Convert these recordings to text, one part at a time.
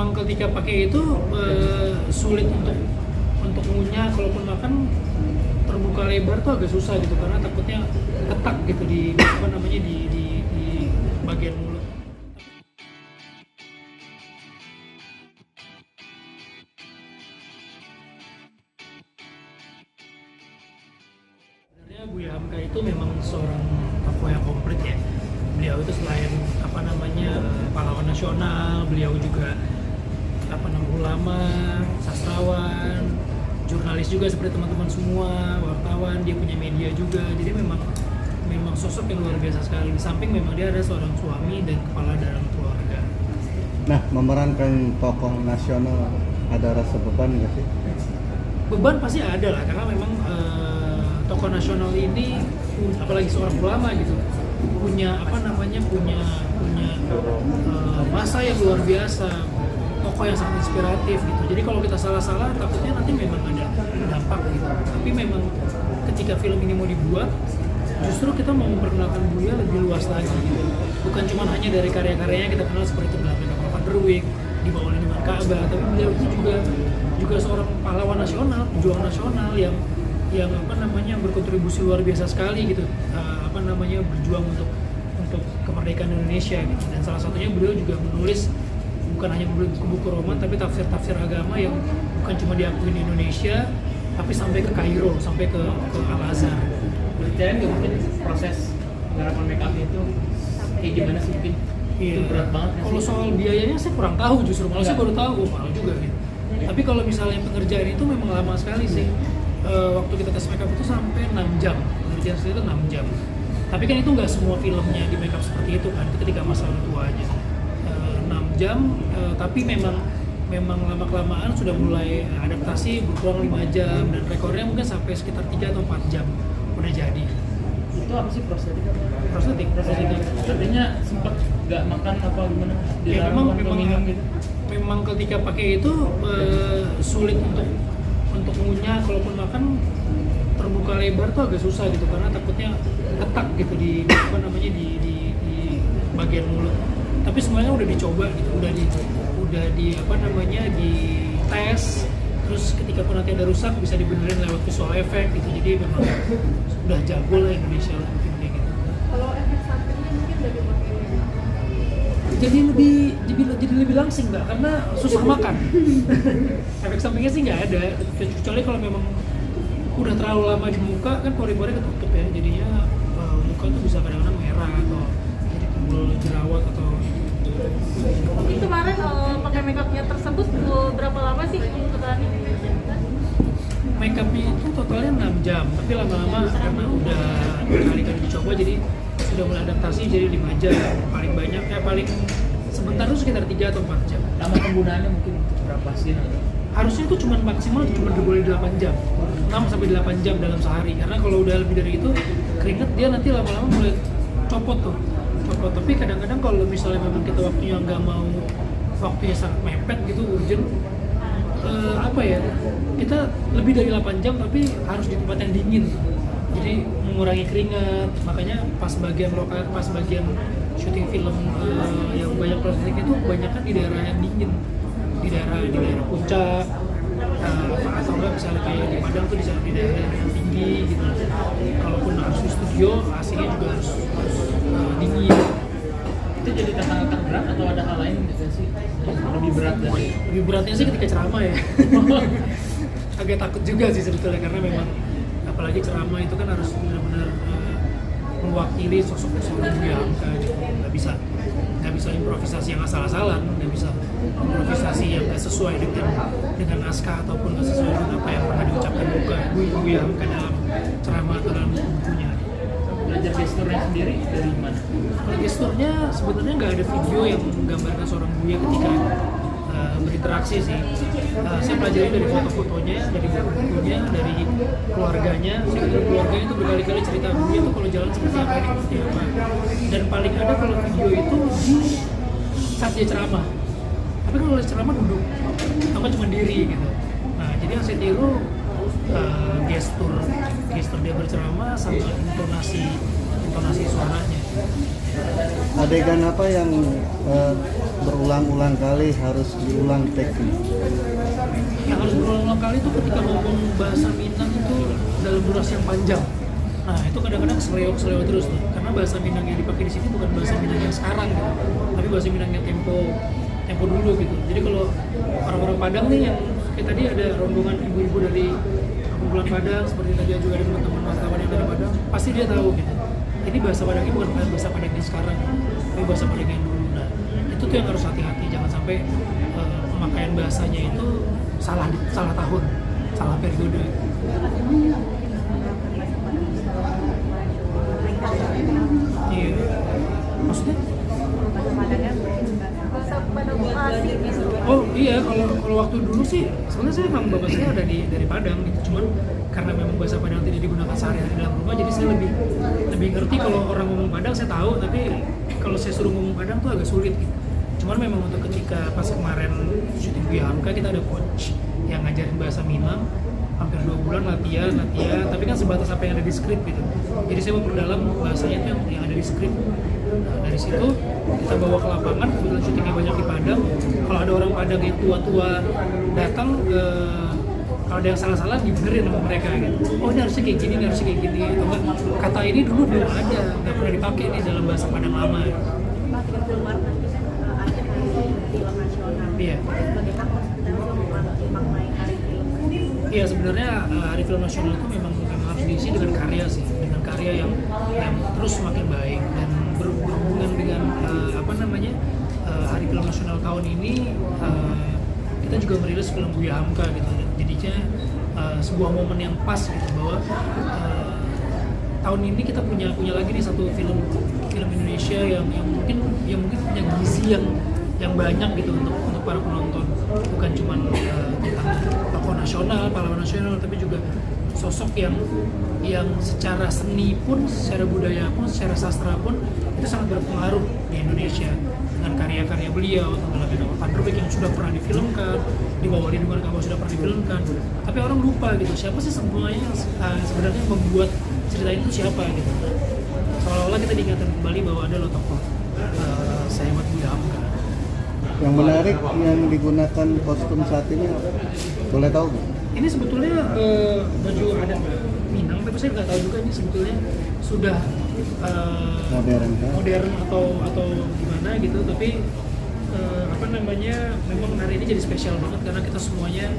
memang ketika pakai itu sulit untuk ngunyah, kalaupun makan terbuka lebar tuh agak susah gitu karena takutnya ketak gitu di apa namanya di bagian mulut. Sebenarnya Buya Hamka itu memang seorang tokoh yang komplit ya. Beliau itu selain apa namanya pahlawan nasional, beliau juga apa namanya ulama, sastrawan, jurnalis juga seperti teman-teman semua, wartawan, dia punya media juga. Jadi memang sosok yang luar biasa sekali. Di samping memang dia ada seorang suami dan kepala dalam keluarga. Nah, memerankan tokoh nasional ada rasa beban nggak sih? Beban pasti ada lah, karena memang tokoh nasional ini, apalagi seorang ulama gitu, punya apa namanya punya masa yang luar biasa, tokoh yang sangat inspiratif gitu. Jadi kalau kita salah-salah, takutnya nanti memang ada dampak gitu. Tapi memang ketika film ini mau dibuat, justru kita mau memperkenalkan Buya lebih luas lagi gitu. Bukan cuma hanya dari karya-karyanya kita kenal seperti Belanda Van der Wijk, Di Bawah Lindungan Ka'bah, tapi beliau itu juga seorang pahlawan nasional, pejuang nasional yang apa namanya berkontribusi luar biasa sekali gitu, apa namanya berjuang untuk kemerdekaan Indonesia gitu. Dan salah satunya beliau juga menulis bukan hanya buku roman, tapi tafsir agama yang bukan cuma diakui di Indonesia, tapi sampai ke Kairo, sampai ke Al-Azhar. Ceritain nggak mungkin proses penggarapan make up itu kayak gimana sih mungkin? Iya. Itu berat banget Kalau soal biayanya saya kurang tahu, justru malah saya baru tahu, mahal juga gitu. Tapi kalau misalnya pengerjaan itu memang lama sekali sih. Waktu kita tes makeup itu sampai 6 jam, pengerjaan itu 6 jam. Tapi kan itu nggak semua filmnya di makeup seperti itu kan, ketika masa orang tua aja 6 jam, tapi memang lama-kelamaan sudah mulai adaptasi berkurang 5 jam, dan rekornya mungkin sampai sekitar 3 atau 4 jam udah jadi. Itu apa sih prosedik? Prosedik. Artinya sempat nggak makan apa gimana? Ya, Minum gitu? memang ketika pakai itu sulit untuk ngunyah, kalaupun makan terbuka lebar tuh agak susah gitu karena takutnya ketak gitu di apa namanya di bagian mulut. Tapi semuanya udah dicoba gitu, udah di apa namanya di tes, terus ketika pun nanti ada rusak bisa dibenerin lewat visual effect gitu. Jadi memang udah jago lah Indonesia lah mungkin kayak gitu. Kalau efek sampingnya mungkin dari pakai Jadi lebih langsing Mbak, karena susah makan. Efek sampingnya sih nggak ada, kecuali kalau memang udah terlalu lama di muka kan pori-pori ketutup ya, jadinya muka tuh bisa kadang-kadang merah atau jadi timbul jerawat atau Mungkin kemarin pakai makeupnya tersebut berapa lama sih totalnya? makeupnya itu totalnya 6 jam, tapi lama-lama karena udah berkali-kali dicoba jadi sudah mulai adaptasi jadi 5 jam paling banyak, paling sebentar itu sekitar 3 atau 4 jam. Lama penggunaannya mungkin berapa sih? Harusnya itu cuma maksimal cuma boleh 8 jam, 6 sampai 8 jam dalam sehari, karena kalau udah lebih dari itu keringet dia nanti lama-lama mulai copot. Tapi kadang-kadang kalau misalnya memang kita waktunya waktunya sangat mepet gitu, urgent, apa ya, kita lebih dari 8 jam tapi harus di tempat yang dingin, jadi mengurangi keringat. Makanya pas bagian syuting film yang banyak prosedik itu kebanyakan di daerah yang dingin, di daerah puncak, atau enggak misalnya kayak di Padang tuh di daerah yang tinggi gitu. Kalaupun harus di studio, AC-nya juga harus dingin. Itu jadi tantangan terberat atau ada hal lain gitu sih? Lebih berat dari? Lebih beratnya sih ketika ceramah ya. Agak takut juga sih sebetulnya, karena memang apalagi ceramah itu kan harus benar-benar mewakili sosok Buya Hamka gitu. Nggak bisa improvisasi yang asal-asalan, nggak bisa improvisasi yang nggak sesuai dengan naskah ataupun nggak sesuai dengan apa yang pernah diucapkan Buya Hamka dalam ceramah atau dalam bukunya. Belajar gesturnya sendiri dari mana? Kalau gesturnya sebenarnya nggak ada video yang menggambarkan seorang Buya ketika berinteraksi sih. Saya pelajari dari foto-fotonya, dari buku-bukunya, dari keluarganya. Keluarganya itu berkali-kali cerita Buya tuh kalau jalan seperti apa, seperti apa. Dan paling ada kalau video itu di saat dia ceramah. Tapi kalau ceramah duduk, sama cuma diri gitu. Nah, jadi yang saya tiru gestur dia berceramah sama intonasi suaranya. adegan apa yang berulang-ulang kali harus diulang take-nya? Yang harus berulang-ulang kali itu ketika ngomong bahasa Minang itu dalam durasi yang panjang. Nah itu kadang-kadang selewat terus tuh, karena bahasa Minang yang dipakai di sini bukan bahasa Minang yang sekarang gitu, tapi bahasa Minang yang tempo dulu gitu. Jadi kalau orang-orang Padang nih yang kayak tadi ada rombongan ibu-ibu dari kumpulan Padang, seperti tadi juga ada teman-teman wartawan yang dari Padang, pasti dia tahu gitu. Ini bahasa Padangnya bukan bahasa Padang yang sekarang, tapi bahasa Padang yang dulu. Nah itu tuh yang harus hati-hati, jangan sampai pemakaian bahasanya itu salah tahun, salah periode. Iya. Maksudnya? Bahasa Padang asing gitu. Oh iya, kalau waktu dulu sih sebenarnya saya emang bapak saya ada dari Padang gitu. Cuman karena memang bahasa Padang tidak digunakan sehari-hari dalam rumah, jadi saya lebih ngerti kalau orang ngomong Padang saya tahu, tapi kalau saya suruh ngomong Padang tuh agak sulit gitu. Cuman memang untuk ketika pas kemarin syuting Buya Hamka kita ada coach yang ngajarin bahasa Minang hampir 2 bulan latihan, tapi kan sebatas apa yang ada di skrip gitu. Jadi saya memperdalam bahasanya itu yang ada di skrip. Nah, dari situ kita bawa ke lapangan, kebetulan syutingnya banyak di Padang. Kalau ada orang Padang yang tua-tua datang, kalau ada yang salah-salah dibenerin sama mereka gitu. Oh ini harusnya kayak gini, ini harusnya kayak gini. Atau enggak, kata ini dulu belum ada, nggak pernah dipakai nih dalam bahasa Padang lama. Keluar nanti kan ada film nasional. Iya. Sebagai aktor dan memaknai hari film. Iya sebenarnya Hari Film Nasional itu memang harus diisi dengan karya sih, dengan karya yang terus semakin baik dan berhubungan dengan Hari Film Nasional tahun ini kita juga merilis film Buya Hamka gitu, jadinya sebuah momen yang pas gitu bahwa tahun ini kita punya lagi nih satu film Indonesia yang mungkin punya gizi yang banyak gitu untuk para penonton, bukan cuma tentang tokoh nasional, pahlawan nasional, tapi juga sosok yang secara seni pun, secara budaya pun, secara sastra pun itu sangat berpengaruh di Indonesia dengan karya-karya beliau. Ada Van der Beek yang sudah pernah difilmkan, di bawah lindungan Kaabah sudah pernah difilmkan, tapi orang lupa gitu siapa sih sebenarnya sebenarnya membuat cerita itu siapa gitu. Seolah-olah kita diingatkan kembali bahwa ada loh tokoh sehebat Buya Hamka. Yang menarik yang digunakan kostum saat ini apa? Boleh tahu nggak? Ini sebetulnya baju adat Minang, tapi saya nggak tahu juga ini sebetulnya sudah modern atau gimana gitu. Tapi memang hari ini jadi spesial banget karena kita semuanya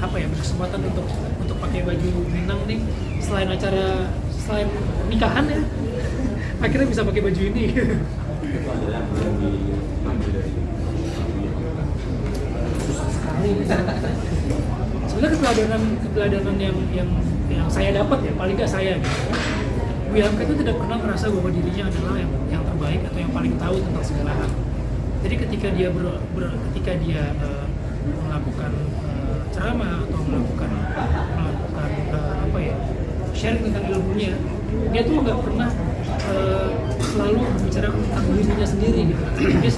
berkesempatan untuk pakai baju Minang nih, selain nikahan ya, akhirnya bisa pakai baju ini. Sebenarnya keteladanan yang saya dapat ya, paling nggak saya gitu. Buya Hamka itu tidak pernah merasa bahwa dirinya adalah yang terbaik atau yang paling tahu tentang segala hal. Jadi ketika dia melakukan ceramah atau melakukan sharing tentang ilmunya, dia tuh nggak pernah selalu berbicara tentang dirinya sendiri gitu. Dia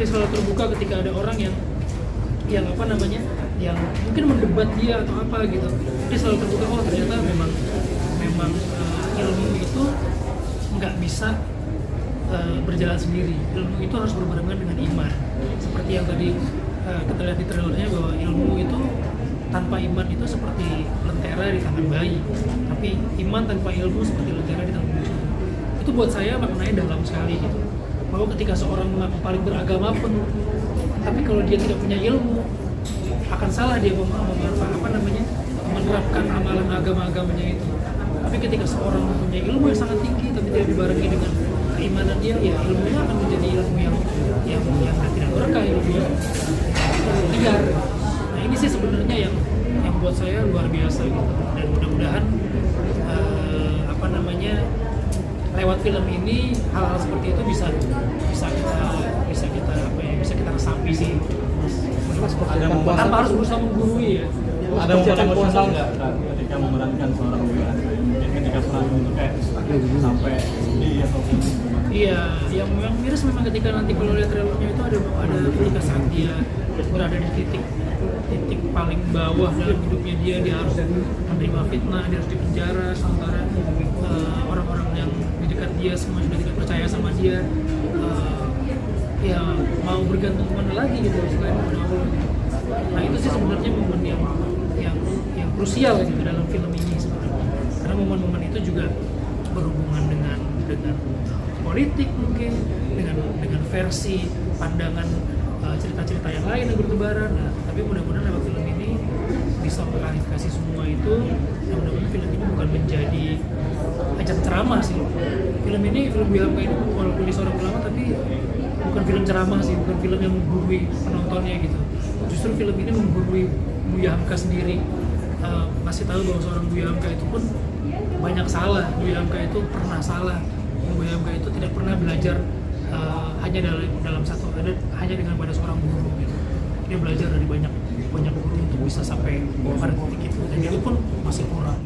selalu terbuka ketika ada orang yang mungkin mendebat dia atau apa gitu. Dia selalu terbuka, oh ternyata memang ilmu itu nggak bisa berjalan sendiri. Ilmu itu harus berbarengan dengan iman. Seperti yang tadi kita lihat di trailernya bahwa ilmu itu tanpa iman itu seperti lentera di tangan bayi. Tapi iman tanpa ilmu seperti lentera di tangan bayi. Itu buat saya maknanya dalam sekali gitu. Bahwa ketika seorang mengaku paling beragama pun, tapi kalau dia tidak punya ilmu, akan salah dia menerapkan amalan agama-agamanya itu. Tapi ketika seorang mempunyai ilmu yang sangat tinggi tapi tidak dibarengi dengan keimanan dia, ya ilmunya akan menjadi ilmu yang tidak berkah, ilmu yang liar. Nah ini sih sebenarnya yang buat saya luar biasa gitu. Dan mudah-mudahan lewat film ini hal-hal seperti itu bisa kita resapi sih. Tanpa harus berusaha menggurui ya. Ada momen emosional nggak ketika memerankan seorang Buya? Mungkin ketika peran itu kayak sampai sedih atau gimana? Iya, yang miris memang ketika nanti kalau lihat trailernya itu ada ketika saat dia berada di titik paling bawah dalam hidupnya, dia harus menerima fitnah, dia harus dipenjara, sementara orang-orang yang di dekat dia dia semua sudah tidak percaya sama dia, ya mau bergantung kemana lagi gitu selain kepada Allah gitu. Nah itu sih sebenarnya momen yang krusial gitu dalam film ini sebenarnya, karena momen-momen itu juga berhubungan dengan politik mungkin, dengan versi pandangan cerita-cerita yang lain yang bertebaran. Nah, tapi mudah-mudahan lewat film ini bisa mengklarifikasi semua itu. Dan mudah-mudahan film ini bukan menjadi ajang ceramah sih. Film Buya Hamka ini walaupun dia seorang ulama tapi bukan film ceramah sih, bukan film yang menggurui penontonnya gitu. Justru film ini menggurui Buya Hamka sendiri, kasih tahu bahwa seorang Buya Hamka itu pun banyak salah. Buya Hamka itu pernah salah. Buya Hamka itu tidak pernah belajar hanya dengan pada seorang guru gitu. Dia belajar dari banyak guru untuk bisa sampai pada titik itu, dan itu pun masih kurang.